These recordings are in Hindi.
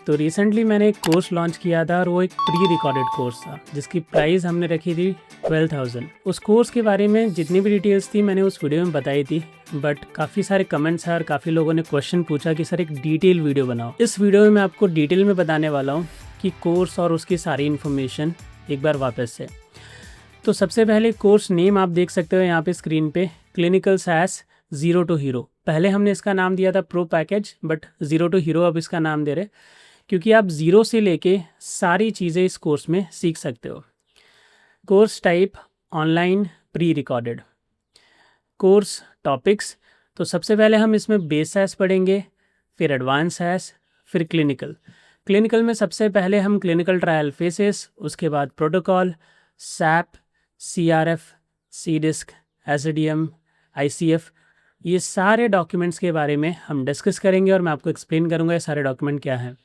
तो रिसेंटली मैंने एक कोर्स लॉन्च किया था और वो एक प्री रिकॉर्डेड कोर्स था जिसकी प्राइस हमने रखी थी 12,000। उस कोर्स के बारे में जितनी भी डिटेल्स थी मैंने उस वीडियो में बताई थी, बट काफ़ी सारे कमेंट्स हैं और काफ़ी लोगों ने क्वेश्चन पूछा कि सर एक डिटेल वीडियो बनाओ। इस वीडियो में मैं आपको डिटेल में बताने वाला हूँ कि कोर्स और उसकी सारी इन्फॉर्मेशन एक बार वापस से। तो सबसे पहले कोर्स नेम आप देख सकते हो यहाँ पे स्क्रीन पे, clinical SaaS zero to hero. पहले हमने इसका नाम दिया था pro package, but zero to hero अब इसका नाम दे रहे क्योंकि आप ज़ीरो से लेके सारी चीज़ें इस कोर्स में सीख सकते हो। Course type online pre recorded. Course topics, तो सबसे पहले हम इसमें बेस SaaS पढ़ेंगे, फिर एडवांस SaaS, फिर क्लिनिकल में सबसे पहले हम क्लिनिकल ट्रायल फेसेस, उसके बाद protocol, SAP, CRF, CDISC, SDM, ICF, ये सारे डॉक्यूमेंट्स के बारे में हम डिस्कस करेंगे और मैं आपको एक्सप्लेन करूंगा ये सारे डॉक्यूमेंट क्या हैं।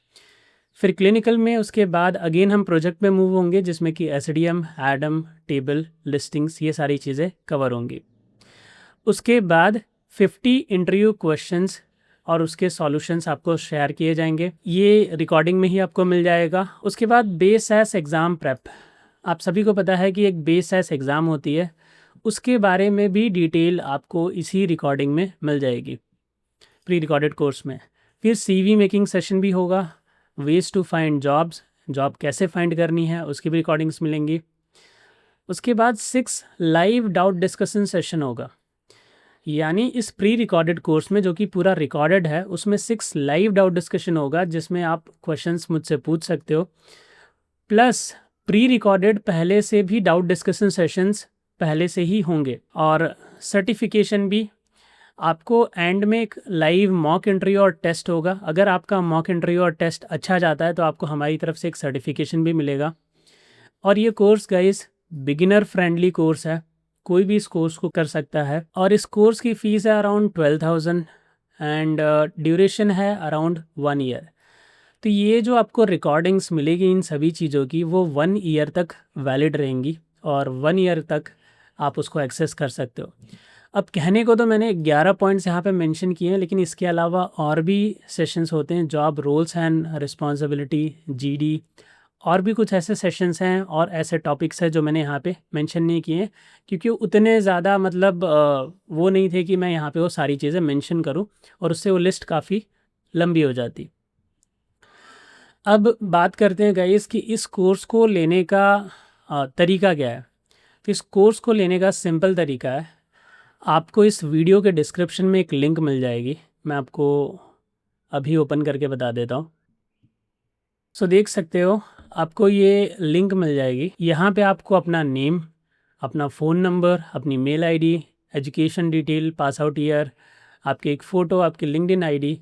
फिर क्लिनिकल में उसके बाद अगेन हम प्रोजेक्ट में मूव होंगे जिसमें कि SDM, ADAM, टेबल, लिस्टिंग्स, ये सारी चीज़ें कवर होंगी। उसके बाद 50 इंटरव्यू क्वेश्चंस और उसके सॉल्यूशंस आपको शेयर किए जाएंगे, ये रिकॉर्डिंग में ही आपको मिल जाएगा। उसके बाद बेस SaaS एग्ज़ाम प्रेप, आप सभी को पता है कि एक बेस SaaS एग्ज़ाम होती है, उसके बारे में भी डिटेल आपको इसी रिकॉर्डिंग में मिल जाएगी प्री रिकॉर्डेड कोर्स में। फिर CV मेकिंग सेशन भी होगा, ways to find jobs, job कैसे फाइंड करनी है उसकी भी रिकॉर्डिंग्स मिलेंगी। उसके बाद 6 लाइव डाउट डिस्कशन सेशन होगा, यानी इस प्री रिकॉर्डेड कोर्स में जो कि पूरा रिकॉर्डेड है उसमें 6 लाइव डाउट डिस्कशन होगा जिसमें आप क्वेश्चंस मुझसे पूछ सकते हो। प्लस प्री रिकॉर्डेड पहले से भी डाउट डिस्कशन सेशंस पहले से ही होंगे और सर्टिफिकेशन भी। आपको एंड में एक लाइव मॉक इंटरव्यू और टेस्ट होगा, अगर आपका मॉक इंटरव्यू और टेस्ट अच्छा जाता है तो आपको हमारी तरफ से एक सर्टिफिकेशन भी मिलेगा। और ये course guys beginner friendly course है, कोई भी इस कोर्स को कर सकता है और इस कोर्स की फ़ीस है अराउंड 12,000 एंड ड्यूरेशन है अराउंड 1 ईयर। तो ये जो आपको रिकॉर्डिंग्स मिलेगी इन सभी चीज़ों की वो 1 ईयर तक वैलिड रहेंगी और 1 ईयर तक आप उसको एक्सेस कर सकते हो। अब कहने को तो मैंने 11 पॉइंट्स यहाँ पे मेंशन किए हैं, लेकिन इसके अलावा और भी सेशंस होते हैं, job roles and responsibility, GD, और भी कुछ ऐसे सेशंस हैं और ऐसे टॉपिक्स हैं जो मैंने यहाँ पे मेंशन नहीं किए क्योंकि उतने ज़्यादा मतलब वो नहीं थे कि मैं यहाँ पे वो सारी चीज़ें मेंशन करूँ और उससे वो लिस्ट काफ़ी लंबी हो जाती। अब बात करते हैं गाइस कि इस कोर्स को लेने का तरीका क्या है। तो इस कोर्स को लेने का सिंपल तरीका है, आपको इस वीडियो के डिस्क्रिप्शन में एक लिंक मिल जाएगी, मैं आपको अभी ओपन करके बता देता हूँ। सो देख सकते हो आपको ये लिंक मिल जाएगी, यहाँ पे आपको अपना नेम, अपना फ़ोन नंबर, अपनी mail ID, education detail, pass out year, आपकी एक फ़ोटो, आपकी लिंक्डइन ID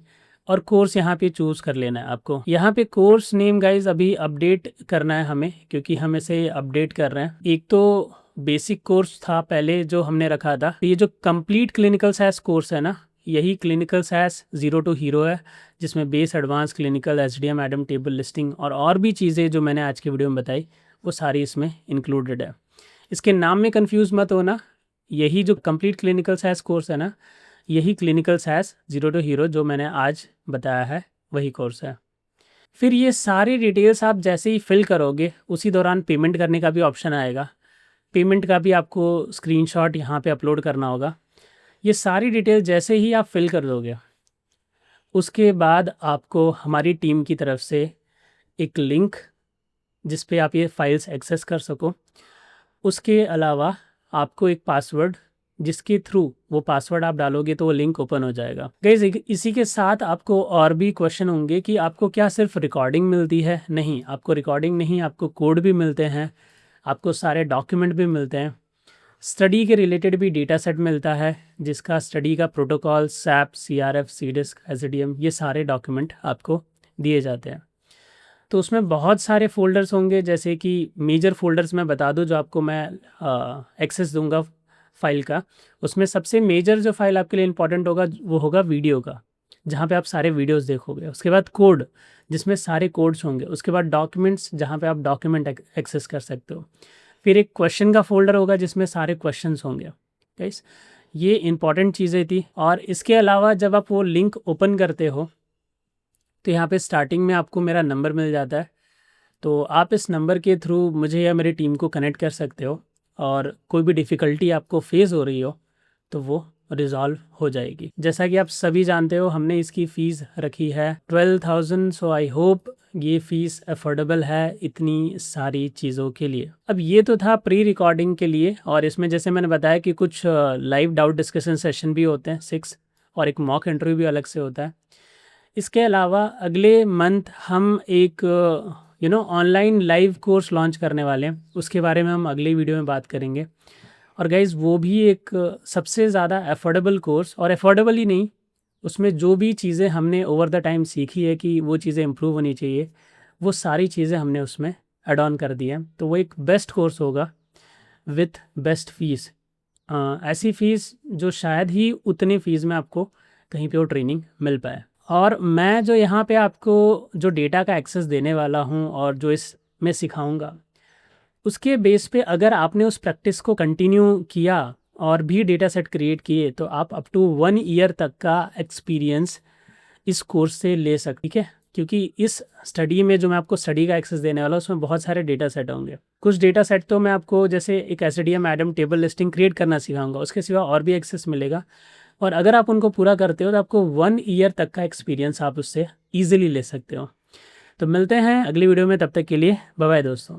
और कोर्स यहाँ पे चूज़ कर लेना है आपको। यहाँ पे कोर्स नेम गाइज अभी अपडेट करना है हमें क्योंकि हम इसे अपडेट कर रहे हैं। एक तो बेसिक कोर्स था पहले जो हमने रखा था, तो ये जो कंप्लीट क्लिनिकल SaaS कोर्स है ना, यही clinical SaaS zero to hero है जिसमें base, advance, clinical, SDM, ADAM, table, listing और भी चीज़ें जो मैंने आज की वीडियो में बताई वो सारी इसमें इंक्लूडेड है। इसके नाम में कंफ्यूज मत होना, यही जो कंप्लीट क्लिनिकल SaaS कोर्स है ना, यही clinical SaaS zero to hero जो मैंने आज बताया है वही कोर्स है। फिर ये सारी डिटेल्स आप जैसे ही फिल करोगे उसी दौरान पेमेंट करने का भी ऑप्शन आएगा, पेमेंट का भी आपको स्क्रीनशॉट यहाँ पे अपलोड करना होगा। ये सारी डिटेल जैसे ही आप फिल कर दोगे उसके बाद आपको हमारी टीम की तरफ से एक लिंक जिस पे आप ये फाइल्स एक्सेस कर सको, उसके अलावा आपको एक पासवर्ड जिसके थ्रू वो पासवर्ड आप डालोगे तो वो लिंक ओपन हो जाएगा। गाइस इसी के साथ आपको और भी क्वेश्चन होंगे कि आपको क्या सिर्फ रिकॉर्डिंग मिलती है? नहीं, आपको रिकॉर्डिंग नहीं, आपको कोड भी मिलते हैं, आपको सारे डॉक्यूमेंट भी मिलते हैं, स्टडी के रिलेटेड भी डेटा सेट मिलता है जिसका स्टडी का protocol, SAP, CRF, CDISC, SDM, ये सारे डॉक्यूमेंट आपको दिए जाते हैं। तो उसमें बहुत सारे फ़ोल्डर्स होंगे, जैसे कि मेजर फ़ोल्डर्स मैं बता दूं जो आपको मैं एक्सेस दूंगा फ़ाइल का। उसमें सबसे मेजर जो फाइल आपके लिए इंपॉर्टेंट होगा वो होगा वीडियो का, जहाँ पे आप सारे वीडियोस देखोगे। उसके बाद कोड जिसमें सारे कोड्स होंगे। उसके बाद डॉक्यूमेंट्स जहाँ पे आप डॉक्यूमेंट एक्सेस कर सकते हो। फिर एक क्वेश्चन का फ़ोल्डर होगा जिसमें सारे क्वेश्चंस होंगे। गाइस ये इंपॉर्टेंट चीज़ें थी। और इसके अलावा जब आप वो लिंक ओपन करते हो तो यहाँ पे स्टार्टिंग में आपको मेरा नंबर मिल जाता है, तो आप इस नंबर के थ्रू मुझे या मेरी टीम को कनेक्ट कर सकते हो और कोई भी डिफ़िकल्टी आपको फेस हो रही हो तो वो रिज़ॉल्व हो जाएगी। जैसा कि आप सभी जानते हो हमने इसकी फ़ीस रखी है 12,000, सो आई होप ये फ़ीस अफोर्डेबल है इतनी सारी चीज़ों के लिए। अब ये तो था प्री रिकॉर्डिंग के लिए, और इसमें जैसे मैंने बताया कि कुछ लाइव डाउट डिस्कशन सेशन भी होते हैं 6, और एक मॉक इंटरव्यू भी अलग से होता है। इसके अलावा अगले मंथ हम एक ऑनलाइन लाइव कोर्स लॉन्च करने वाले हैं, उसके बारे में हम अगली वीडियो में बात करेंगे। और गाइज़ वो भी एक सबसे ज़्यादा अफोर्डेबल कोर्स, और अफोर्डेबल ही नहीं, उसमें जो भी चीज़ें हमने ओवर द टाइम सीखी है कि वो चीज़ें इम्प्रूव होनी चाहिए, वो सारी चीज़ें हमने उसमें ऐड ऑन कर दी हैं। तो वो एक बेस्ट कोर्स होगा विथ बेस्ट फ़ीस, ऐसी फ़ीस जो शायद ही उतनी फ़ीस में आपको कहीं पे वो ट्रेनिंग मिल पाए। और मैं जो यहाँ पे आपको जो डेटा का एक्सेस देने वाला हूँ और जो इसमें सिखाऊंगा, उसके बेस पे अगर आपने उस प्रैक्टिस को कंटिन्यू किया और भी डेटा सेट क्रिएट किए तो आप अप टू 1 ईयर तक का एक्सपीरियंस इस कोर्स से ले सकते, ठीक है। क्योंकि इस स्टडी में जो मैं आपको स्टडी का एक्सेस देने वाला हूँ उसमें बहुत सारे डेटा सेट होंगे। कुछ डेटा सेट तो मैं आपको जैसे एक SDM Adam table listing create करना सिखाऊंगा, उसके सिवा और भी एक्सेस मिलेगा। और अगर आप उनको पूरा करते हो तो आपको 1 ईयर तक का एक्सपीरियंस आप उससे ईजिली ले सकते हो। तो मिलते हैं अगली वीडियो में, तब तक के लिए बाय बाय दोस्तों।